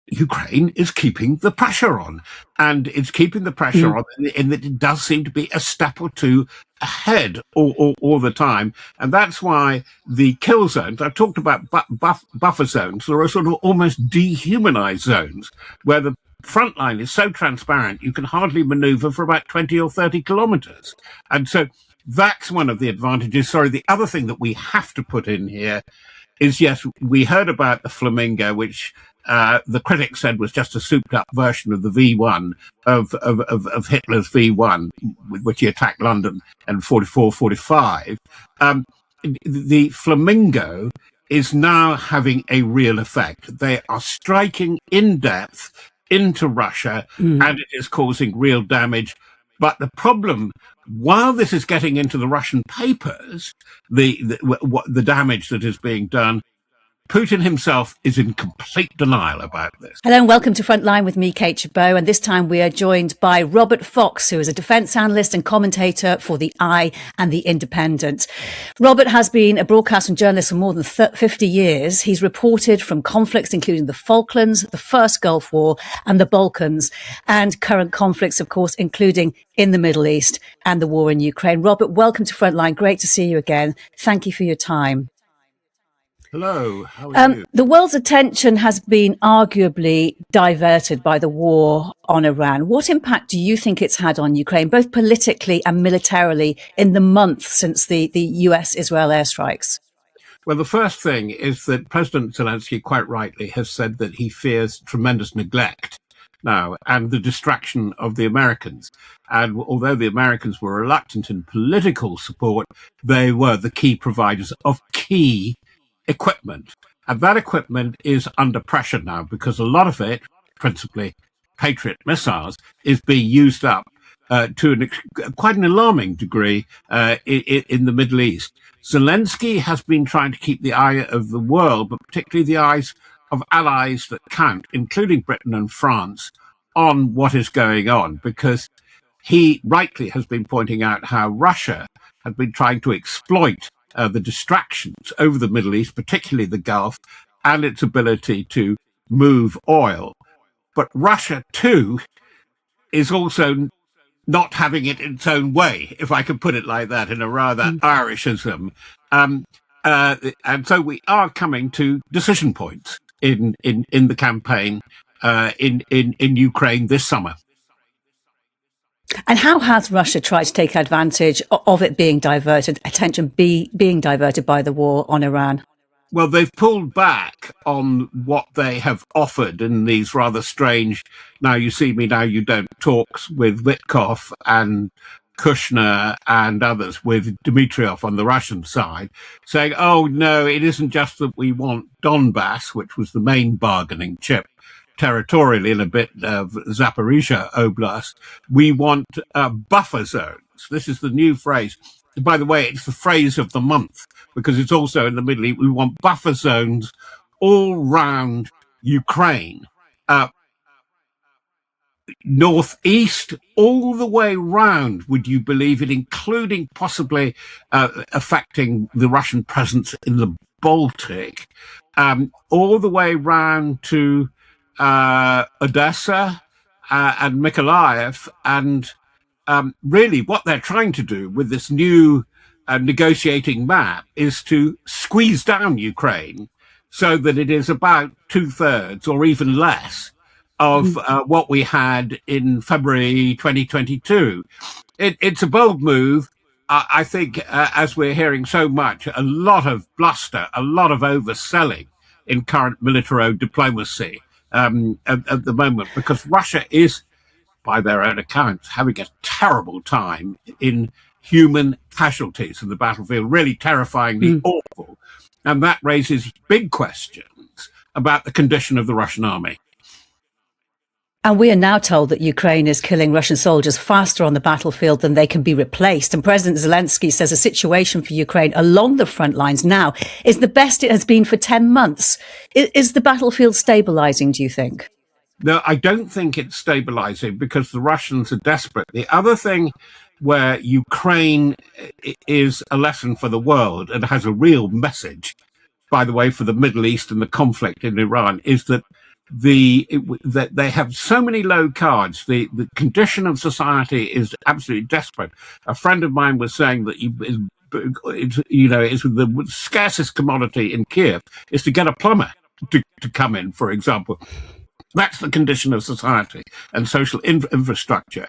Ukraine is keeping the pressure on, and it's keeping the pressure on in that it does seem to be a step or two ahead all the time. And that's why the kill zones, I've talked about buffer zones, there are sort of almost dehumanized zones where the front line is so transparent you can hardly maneuver for about 20 or 30 kilometers. And so that's one of the advantages. Sorry, the other thing that we have to put in here is, yes, we heard about the Flamingo, which the critics said was just a souped-up version of the V1, of Hitler's V1, with which he attacked London in 44, 45. The Flamingo is now having a real effect. They are striking in depth into Russia, and it is causing real damage. But the problem, while this is getting into the Russian papers, the damage that is being done, Putin himself is in complete denial about this. Hello and welcome to Frontline with me, Kate Gerbeau. And this time we are joined by Robert Fox, who is a defence analyst and commentator for The Eye and The Independent. Robert has been a broadcaster and journalist for more than 50 years. He's reported from conflicts including the Falklands, the First Gulf War and the Balkans, and current conflicts, of course, including in the Middle East and the war in Ukraine. Robert, welcome to Frontline. Great to see you again. Thank you for your time. Hello, how are you? The world's attention has been arguably diverted by the war on Iran. What impact do you think it's had on Ukraine, both politically and militarily, in the month since the US-Israel airstrikes? Well, the first thing is that President Zelensky, quite rightly, has said that he fears tremendous neglect now and the distraction of the Americans. And although the Americans were reluctant in political support, they were the key providers of key equipment. And that equipment is under pressure now because a lot of it, principally Patriot missiles, is being used up to quite an alarming degree in the Middle East. Zelensky has been trying to keep the eye of the world, but particularly the eyes of allies that count, including Britain and France, on what is going on, because he rightly has been pointing out how Russia has been trying to exploit the distractions over the Middle East, particularly the Gulf, and its ability to move oil. But Russia, too, is also not having it its own way, if I can put it like that, in a rather Irishism. And so we are coming to decision points in the campaign in Ukraine this summer. And how has Russia tried to take advantage of it being diverted, attention being diverted by the war on Iran? Well, they've pulled back on what they have offered in these rather strange, now you see me, now you don't talks with Witkoff and Kushner and others, with Dmitriev on the Russian side, saying, oh, no, it isn't just that we want Donbass, which was the main bargaining chip, territorially in a bit of Zaporizhia Oblast. We want buffer zones. This is the new phrase. By the way, it's the phrase of the month because it's also in the Middle East. We want buffer zones all round Ukraine, northeast, all the way round, would you believe it, including possibly affecting the Russian presence in the Baltic, all the way round to Odessa and Mykolaiv, and really what they're trying to do with this new negotiating map is to squeeze down Ukraine so that it is about 2/3 or even less of what we had in February 2022. It's a bold move. I think, as we're hearing so much, a lot of bluster, a lot of overselling in current militaro-diplomacy at the moment, because Russia is, by their own accounts, having a terrible time in human casualties in the battlefield, really terrifyingly awful. And that raises big questions about the condition of the Russian army. And we are now told that Ukraine is killing Russian soldiers faster on the battlefield than they can be replaced. And President Zelensky says the situation for Ukraine along the front lines now is the best it has been for 10 months. Is the battlefield stabilizing, do you think? No, I don't think it's stabilizing because the Russians are desperate. The other thing where Ukraine is a lesson for the world and has a real message, by the way, for the Middle East and the conflict in Iran, is that that they have so many low cards. The condition of society is absolutely desperate. A friend of mine was saying that it's the scarcest commodity in Kiev is to get a plumber to come in, for example. That's the condition of society and social infrastructure.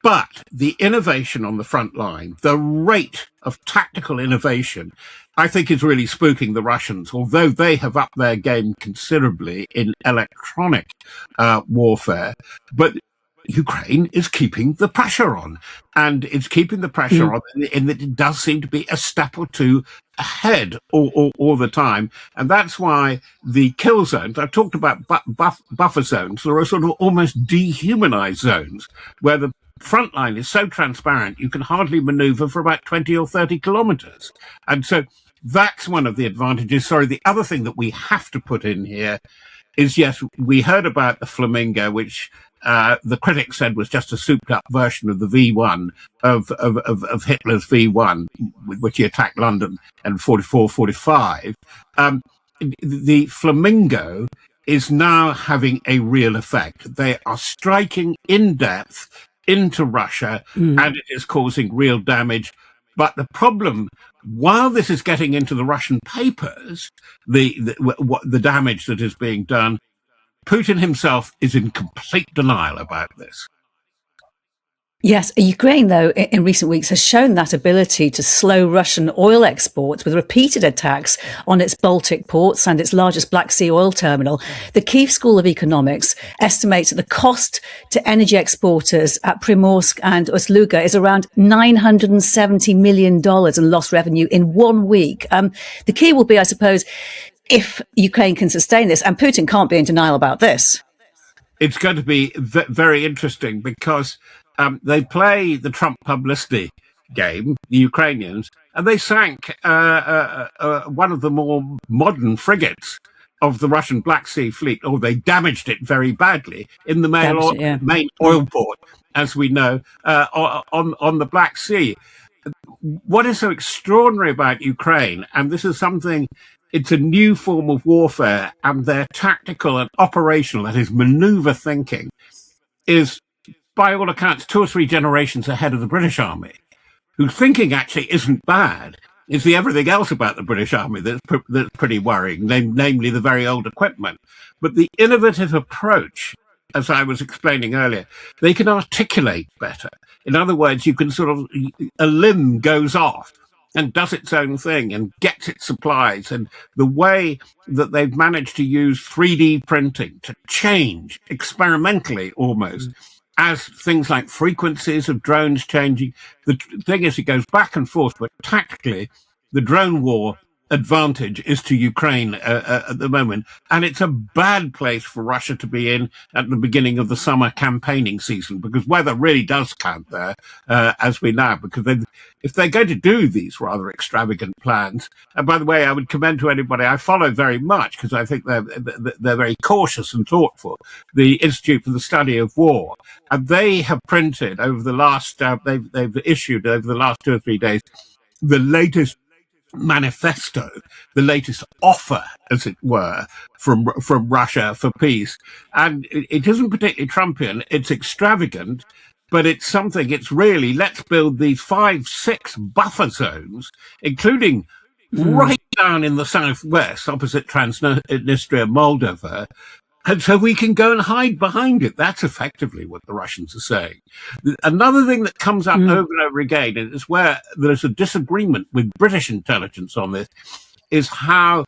But the innovation on the front line, the rate of tactical innovation, I think is really spooking the Russians, although they have upped their game considerably in electronic warfare. But Ukraine is keeping the pressure on, and it's keeping the pressure on in that it does seem to be a step or two ahead all the time. And that's why the kill zones, I've talked about buffer zones, there are sort of almost dehumanized zones where the front line is so transparent you can hardly maneuver for about 20 or 30 kilometers. And so that's one of the advantages. Sorry, the other thing that we have to put in here is, yes, we heard about the Flamingo, which the critics said was just a souped-up version of the V1, of Hitler's V1, with which he attacked London in 44, 45. The Flamingo is now having a real effect. They are striking in depth into Russia, and it is causing real damage. But the problem, while this is getting into the Russian papers, the damage that is being done, Putin himself is in complete denial about this. Yes, Ukraine, though, in recent weeks has shown that ability to slow Russian oil exports with repeated attacks on its Baltic ports and its largest Black Sea oil terminal. The Kyiv School of Economics estimates that the cost to energy exporters at Primorsk and Ust-Luga is around $970 million in lost revenue in 1 week. The key will be, I suppose, if Ukraine can sustain this, and Putin can't be in denial about this. It's going to be very interesting because they play the Trump publicity game, the Ukrainians, and they sank one of the more modern frigates of the Russian Black Sea Fleet, or they damaged it very badly in the main oil port, as we know, on the Black Sea. What is so extraordinary about Ukraine, and this is something, it's a new form of warfare, and their tactical and operational, that is maneuver thinking, is by all accounts 2 or 3 generations ahead of the British Army, whose thinking actually isn't bad. It's the everything else about the British Army that's pretty worrying, namely the very old equipment. But the innovative approach, as I was explaining earlier, they can articulate better. In other words, you can sort of, a limb goes off and does its own thing and gets its supplies. And the way that they've managed to use 3D printing to change experimentally almost as things like frequencies of drones changing. The thing is, it goes back and forth, but tactically, the drone war advantage is to Ukraine at the moment. And it's a bad place for Russia to be in at the beginning of the summer campaigning season, because weather really does count there, as we know, because if they're going to do these rather extravagant plans, and by the way, I would commend to anybody I follow very much, because I think they're very cautious and thoughtful, the Institute for the Study of War. And they have printed over the last, they've issued over the last 2 or 3 days, the latest manifesto, the latest offer, as it were, from Russia for peace. And it isn't particularly Trumpian, it's extravagant, but it's something, it's really, let's build these 5, 6 buffer zones, including right down in the southwest, opposite Transnistria, Moldova, and so we can go and hide behind it. That's effectively what the Russians are saying. Another thing that comes up over and over again, and it's where there's a disagreement with British intelligence on this, is how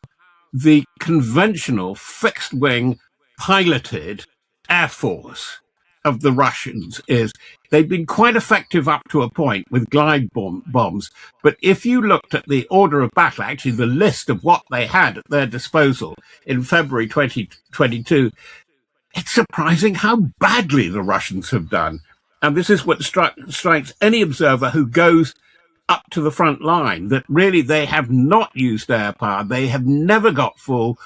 the conventional fixed-wing piloted air force of the Russians is. They've been quite effective up to a point with glide bombs. But if you looked at the order of battle, actually the list of what they had at their disposal in February 2022, it's surprising how badly the Russians have done. And this is what strikes any observer who goes up to the front line, that really they have not used air power. They have never got full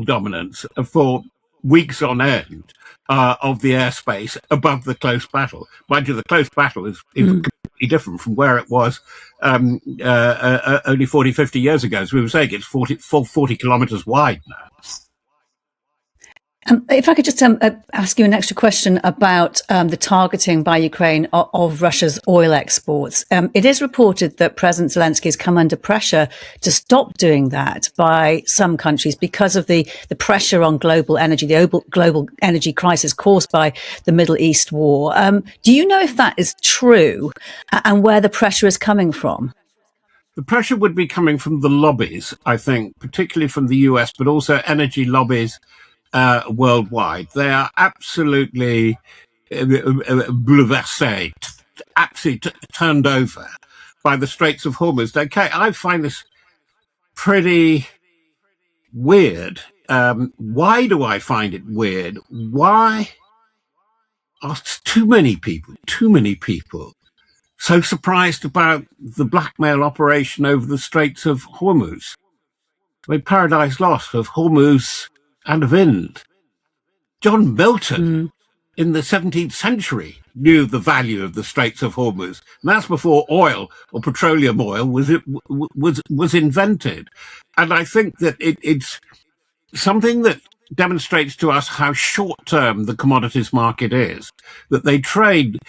dominance for weeks on end of the airspace above the close battle. Mind you, the close battle is completely different from where it was only 40, 50 years ago. As we were saying, it's 40 kilometers wide now. If I could just ask you an extra question about the targeting by Ukraine of Russia's oil exports. It is reported that President Zelensky has come under pressure to stop doing that by some countries because of the pressure on global energy, the global energy crisis caused by the Middle East war. Do you know if that is true and where the pressure is coming from? The pressure would be coming from the lobbies, I think, particularly from the US, but also energy lobbies worldwide. They are absolutely bouleversé, absolutely turned over by the Straits of Hormuz. Okay, I find this pretty weird. Why do I find it weird? Why are too many people so surprised about the blackmail operation over the Straits of Hormuz? I mean, Paradise Lost, of Hormuz and of Ind. John Milton in the 17th century knew the value of the Straits of Hormuz. And that's before oil or petroleum oil was invented. And I think that it's something that demonstrates to us how short-term the commodities market is, that they trade,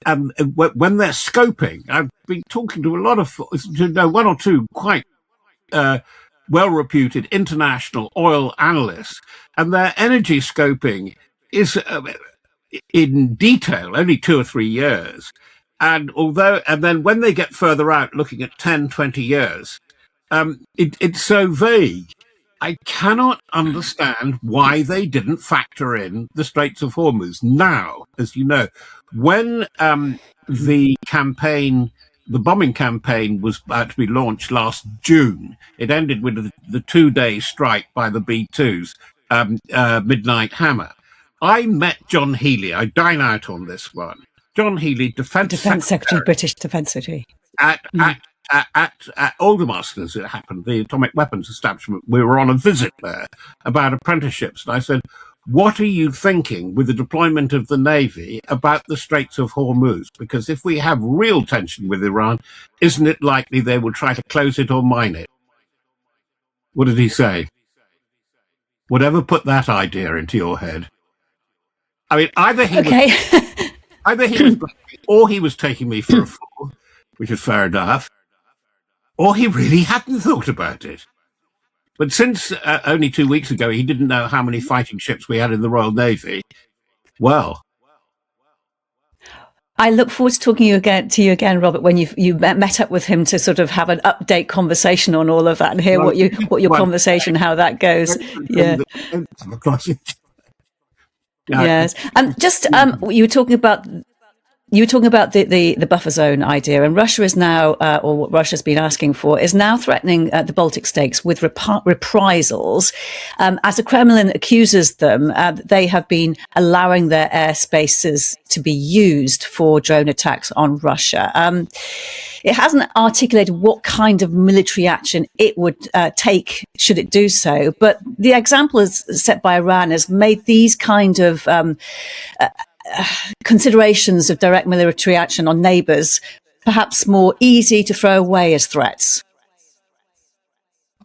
when they're scoping. I've been talking to one or two quite well-reputed international oil analysts, and their energy scoping is in detail only 2 or 3 years. And then when they get further out, looking at 10, 20 years, it's so vague. I cannot understand why they didn't factor in the Straits of Hormuz. Now, as you know, when the bombing campaign was about to be launched last June, it ended with the 2-day strike by the B-2s, Midnight Hammer. I met John Healey. I dine out on this one. John Healey, Defence Secretary, British Defence Secretary. At Aldermasters, it happened, the atomic weapons establishment. We were on a visit there about apprenticeships. And I said, what are you thinking with the deployment of the Navy about the Straits of Hormuz? Because if we have real tension with Iran, isn't it likely they will try to close it or mine it? What did he say? Whatever put that idea into your head? I mean, either he was or he was taking me for a fool, which is fair enough, or he really hadn't thought about it. But since only 2 weeks ago, he didn't know how many fighting ships we had in the Royal Navy. Well, I look forward to talking to you again, Robert, when you met up with him to sort of have an update conversation on all of that and hear what your conversation, how that goes. Yeah. Yes. And just you were talking about the buffer zone idea, and Russia is now, or what Russia's been asking for, is now threatening the Baltic states with reprisals, as the Kremlin accuses them that they have been allowing their airspaces to be used for drone attacks on Russia. It hasn't articulated what kind of military action it would take should it do so, but the example set by Iran has made these kind of considerations of direct military action on neighbours perhaps more easy to throw away as threats.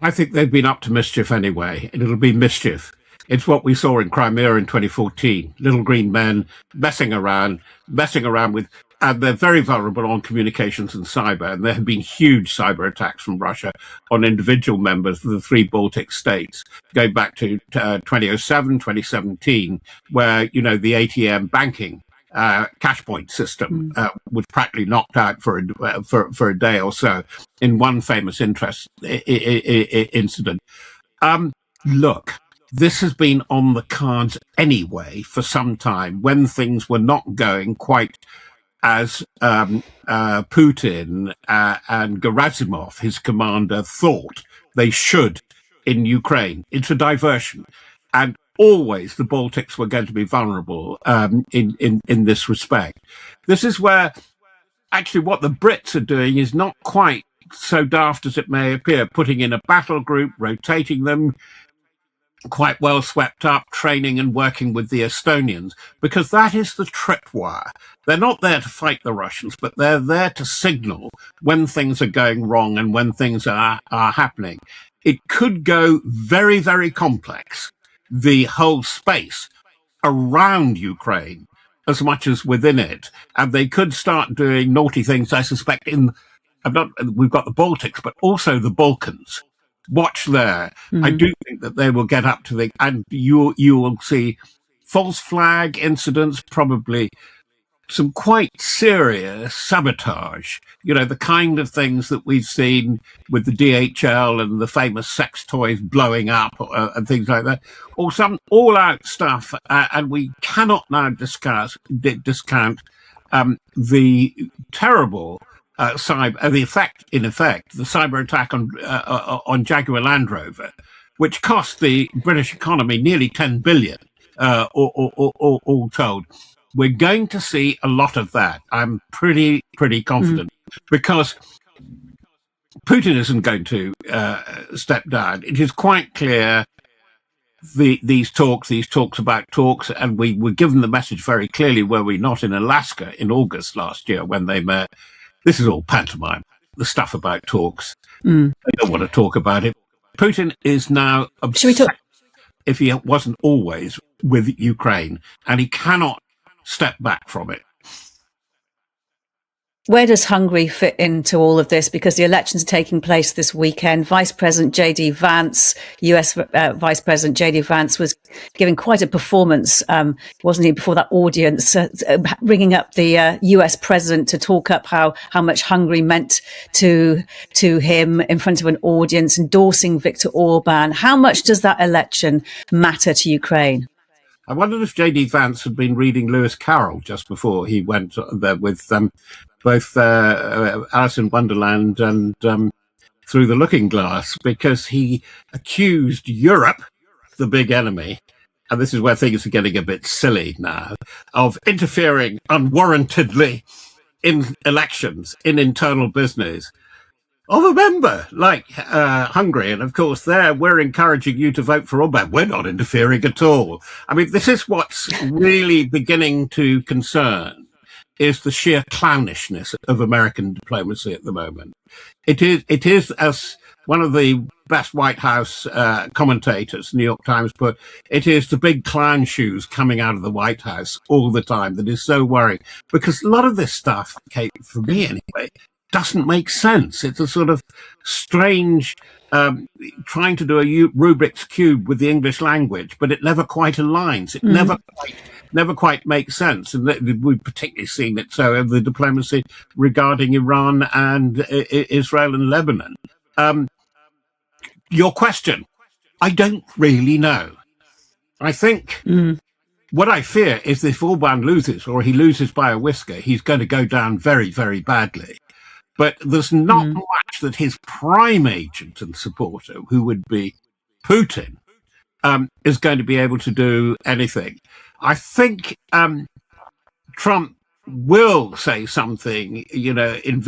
I think they've been up to mischief anyway, and it'll be mischief. It's what we saw in Crimea in 2014. Little green men messing around with, and they're very vulnerable on communications and cyber. And there have been huge cyber attacks from Russia on individual members of the 3 Baltic states, going back to 2007, 2017, where, the ATM banking cash point system was practically knocked out for a day or so in one famous incident. Look, this has been on the cards anyway for some time, when things were not going quite as Putin and Gerasimov, his commander, thought they should in Ukraine. It's a diversion. And always the Baltics were going to be vulnerable in this respect. This is where actually what the Brits are doing is not quite so daft as it may appear, putting in a battle group, rotating them, quite well swept up, training and working with the Estonians, because that is the tripwire. They're not there to fight the Russians, but they're there to signal when things are going wrong and when things are happening. It could go very, very complex. the whole space around Ukraine as much as within it. And they could start doing naughty things, I suspect, we've got the Baltics, but also the Balkans. Watch there. I do think that they will get up to and you will see false flag incidents, probably some quite serious sabotage, the kind of things that we've seen with the DHL and the famous sex toys blowing up and things like that, or some all-out stuff. And we cannot now discount the terrible the cyber attack on Jaguar Land Rover, which cost the British economy nearly 10 billion, all told. We're going to see a lot of that. I'm pretty confident, because Putin isn't going to step down. It is quite clear these talks about talks, and we were given the message very clearly, were we not, in Alaska in August last year when they met. This is all pantomime, the stuff about talks. They don't want to talk about it. Putin is now obsessed, if he wasn't always, with Ukraine, and he cannot step back from it. Where does Hungary fit into all of this? Because the elections are taking place this weekend. Vice President J.D. Vance, US Vice President J.D. Vance, was giving quite a performance, wasn't he, before that audience, ringing up the US president to talk up how much Hungary meant to him in front of an audience, endorsing Viktor Orban. How much does that election matter to Ukraine? I wondered if J.D. Vance had been reading Lewis Carroll just before he went there with both Alice in Wonderland and Through the Looking Glass, because he accused Europe, the big enemy, and this is where things are getting a bit silly now, of interfering unwarrantedly in elections, in internal business of a member like Hungary. And of course, we're encouraging you to vote for Orban. We're not interfering at all. I mean, this is what's really beginning to concern, is the sheer clownishness of American diplomacy at the moment. It is, as one of the best White House commentators, New York Times, put, it is the big clown shoes coming out of the White House all the time that is so worrying. Because a lot of this stuff, Kate, for me anyway, doesn't make sense. It's a sort of strange trying to do a Rubik's Cube with the English language, but it never quite aligns. It never quite makes sense. And we've particularly seen it so in the diplomacy regarding Iran and Israel and Lebanon. Your question, I don't really know. I think what I fear is if Orban loses, or he loses by a whisker, he's going to go down very, very badly. But there's not much that his prime agent and supporter, who would be Putin, is going to be able to do anything. I think Trump will say something, in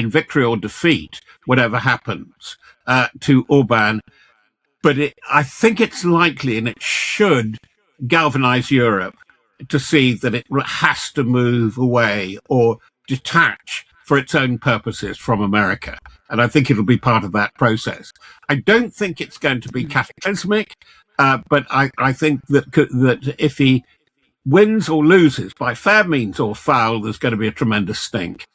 victory or defeat, whatever happens, to Orban. But I think it's likely, and it should galvanize Europe to see that it has to move away or detach for its own purposes from America. And I think it'll be part of that process. I don't think it's going to be cataclysmic, but I think that if he wins or loses by fair means or foul, there's going to be a tremendous stink.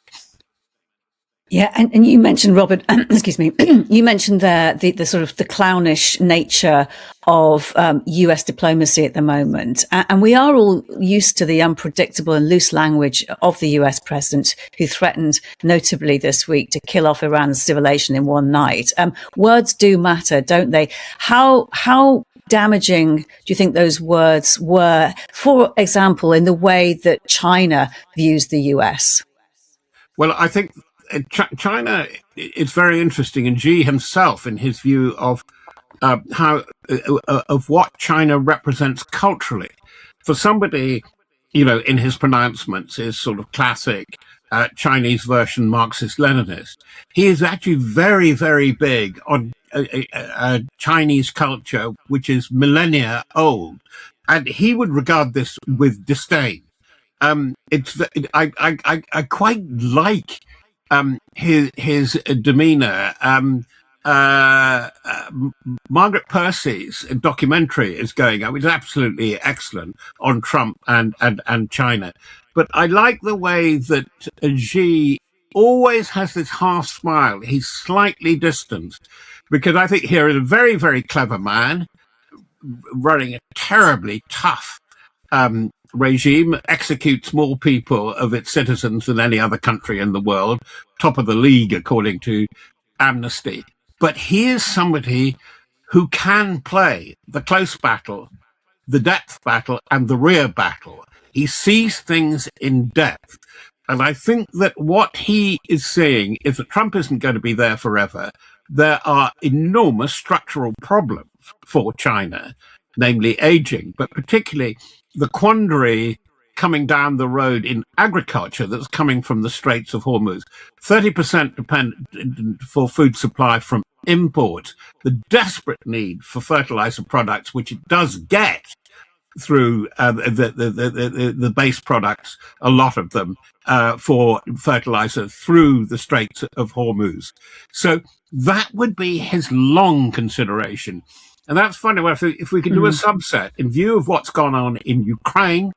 Yeah, and you mentioned, Robert, excuse me, you mentioned there the sort of the clownish nature of US diplomacy at the moment. And we are all used to the unpredictable and loose language of the US president, who threatened, notably this week, to kill off Iran's civilization in one night. Words do matter, don't they? How damaging do you think those words were, for example, in the way that China views the US? Well, I think China is very interesting, and Xi himself, in his view of what China represents culturally, for somebody, in his pronouncements is sort of classic Chinese version Marxist-Leninist. He is actually very, very big on Chinese culture, which is millennia old, and he would regard this with disdain. I quite like his demeanor. Margaret Percy's documentary is going up. It's absolutely excellent on Trump and China. But I like the way that Xi always has this half smile. He's slightly distant because I think here is a very, very clever man running a terribly tough regime, executes more people of its citizens than any other country in the world, top of the league according to Amnesty. But he is somebody who can play the close battle, the depth battle, and the rear battle. He sees things in depth. And I think that what he is saying is that Trump isn't going to be there forever. There are enormous structural problems for China, namely aging, but particularly the quandary coming down the road in agriculture that's coming from the Straits of Hormuz. 30% dependent for food supply from imports, the desperate need for fertilizer products, which it does get through the base products, a lot of them, for fertilizer through the Straits of Hormuz. So that would be his long consideration. And that's funny. If we could do a subset in view of what's gone on in Ukraine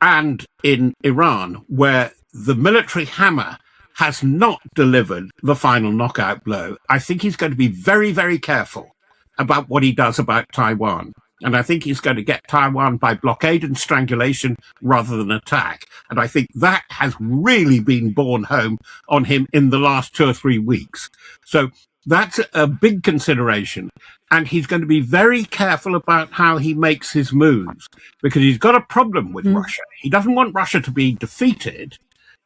and in Iran, where the military hammer has not delivered the final knockout blow, I think he's going to be very, very careful about what he does about Taiwan. And I think he's going to get Taiwan by blockade and strangulation rather than attack. And I think that has really been borne home on him in the last 2 or 3 weeks. So that's a big consideration. And he's going to be very careful about how he makes his moves, because he's got a problem with Russia. He doesn't want Russia to be defeated,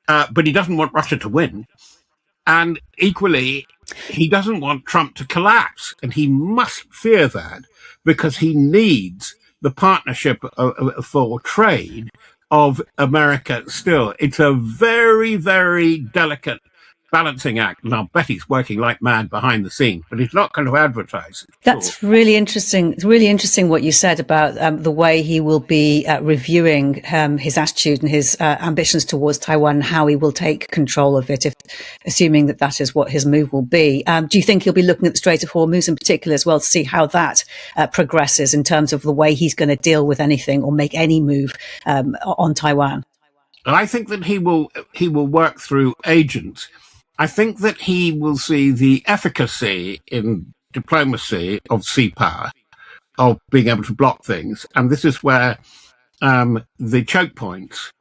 but he doesn't want Russia to win. And equally, he doesn't want Trump to collapse. And he must fear that, because he needs the partnership for trade of America still. It's a very, very delicate balancing act. And I'll bet he's working like mad behind the scenes, but he's not going to advertise it. That's really interesting. It's really interesting what you said about the way he will be reviewing his attitude and his ambitions towards Taiwan, and how he will take control of it, if assuming that that is what his move will be. Do you think he'll be looking at the Strait of Hormuz in particular as well to see how that progresses in terms of the way he's going to deal with anything or make any move on Taiwan? I think that he will work through agents. I think that he will see the efficacy in diplomacy of sea power, of being able to block things. And this is where the choke points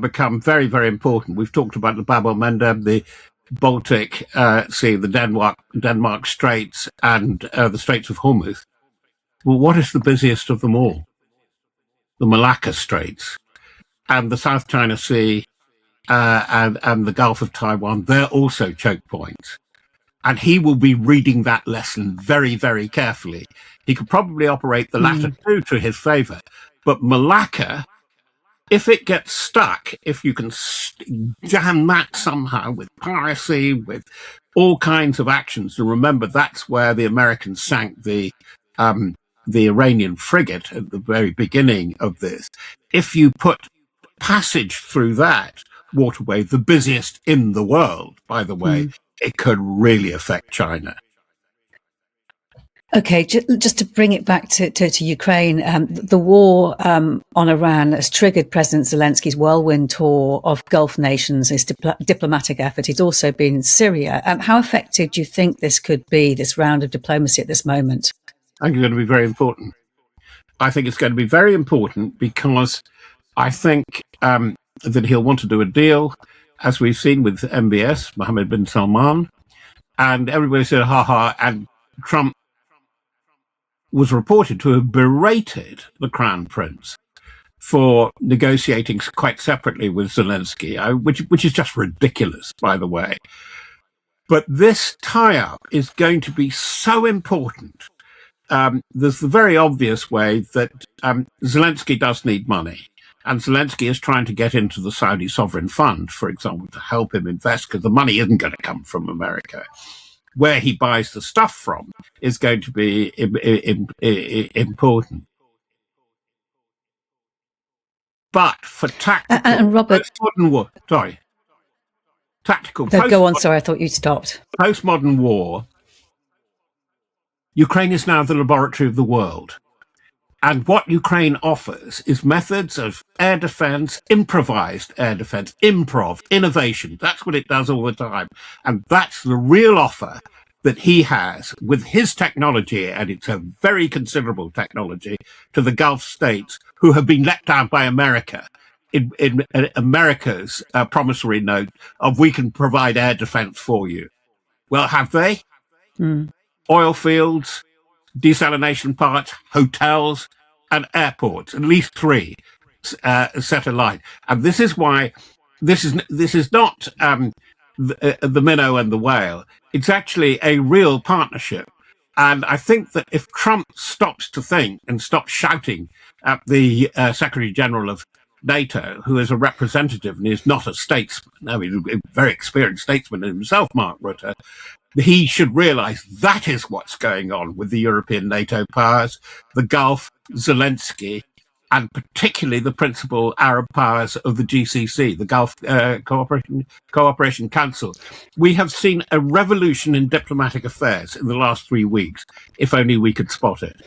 become very, very important. We've talked about the Bab el-Mandeb, the Baltic Sea, the Denmark Straits, and the Straits of Hormuz. Well, what is the busiest of them all? The Malacca Straits and the South China Sea, and the Gulf of Taiwan. They're also choke points. And he will be reading that lesson very, very carefully. He could probably operate the latter two to his favor. But Malacca, if it gets stuck, if you can jam that somehow with piracy, with all kinds of actions, and remember that's where the Americans sank the Iranian frigate at the very beginning of this. If you put passage through that waterway, the busiest in the world, by the way, it could really affect China. Okay, just to bring it back to Ukraine, the war on Iran has triggered President Zelensky's whirlwind tour of Gulf nations, his diplomatic effort. He's also been in Syria. How effective do you think this could be, this round of diplomacy at this moment? I think it's going to be very important. I think it's going to be very important because I think that he'll want to do a deal, as we've seen with MBS, Mohammed bin Salman, and everybody said, ha ha, and Trump was reported to have berated the Crown Prince for negotiating quite separately with Zelensky, which is just ridiculous, by the way. But this tie-up is going to be so important. There's the very obvious way that Zelensky does need money. And Zelensky is trying to get into the Saudi sovereign fund, for example, to help him invest, because the money isn't going to come from America. Where he buys the stuff from is going to be important. But for tactical... And Robert... Sorry. tactical Go on, sorry, I thought you stopped. postmodern war, Ukraine is now the laboratory of the world. And what Ukraine offers is methods of air defense, improvised air defense, innovation. That's what it does all the time. And that's the real offer that he has with his technology, and it's a very considerable technology, to the Gulf states who have been let down by America in America's promissory note of we can provide air defense for you. Well, have they? Oil fields, desalination parks, hotels, and airports, at least three set alight. And this is why this is not the minnow and the whale. It's actually a real partnership. And I think that if Trump stops to think and stops shouting at the Secretary General of NATO, who is a representative and is not a statesman, no, he's a very experienced statesman himself, Mark Rutte, he should realize that is what's going on with the European NATO powers, the Gulf, Zelensky, and particularly the principal Arab powers of the GCC, the Gulf Cooperation Council. We have seen a revolution in diplomatic affairs in the last 3 weeks, if only we could spot it.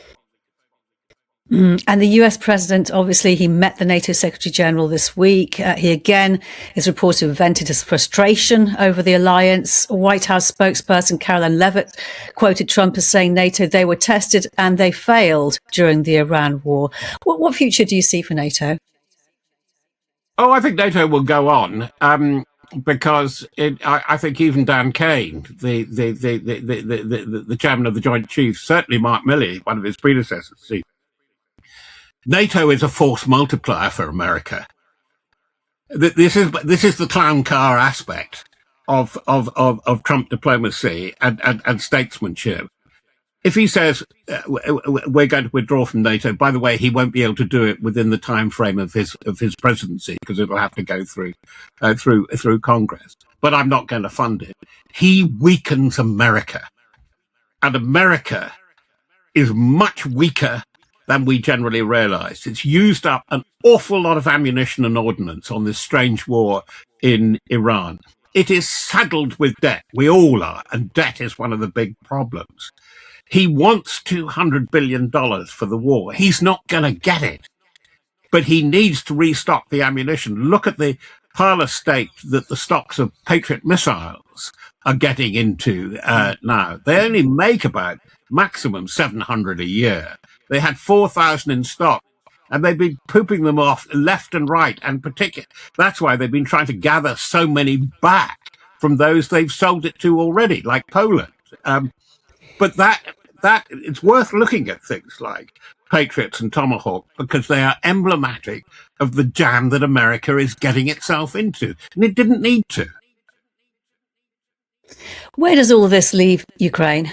And the US president, obviously, he met the NATO Secretary General this week. He again is reported to have vented his frustration over the alliance. White House spokesperson Caroline Leavitt quoted Trump as saying NATO, they were tested and they failed during the Iran war. What future do you see for NATO? Oh, I think NATO will go on. Because I think even Dan Kane, the chairman of the Joint Chiefs, certainly Mark Milley, one of his predecessors, NATO is a force multiplier for America. This is the clown car aspect of Trump diplomacy and statesmanship. If he says we're going to withdraw from NATO, by the way, he won't be able to do it within the time frame of his presidency because it'll have to go through Congress. But I'm not going to fund it. He weakens America, and America is much weaker than we generally realize. It's used up an awful lot of ammunition and ordnance on this strange war in Iran. It is saddled with debt. We all are, and debt is one of the big problems. He wants $200 billion for the war. He's not going to get it, but he needs to restock the ammunition. Look at the parlor state that the stocks of Patriot missiles are getting into now. They only make about maximum 700 a year. They had 4,000 in stock, and they've been pooping them off left and right, and particularly that's why they've been trying to gather so many back from those they've sold it to already, like Poland. But that it's worth looking at things like Patriots and Tomahawk because they are emblematic of the jam that America is getting itself into, and it didn't need to. Where does all of this leave Ukraine?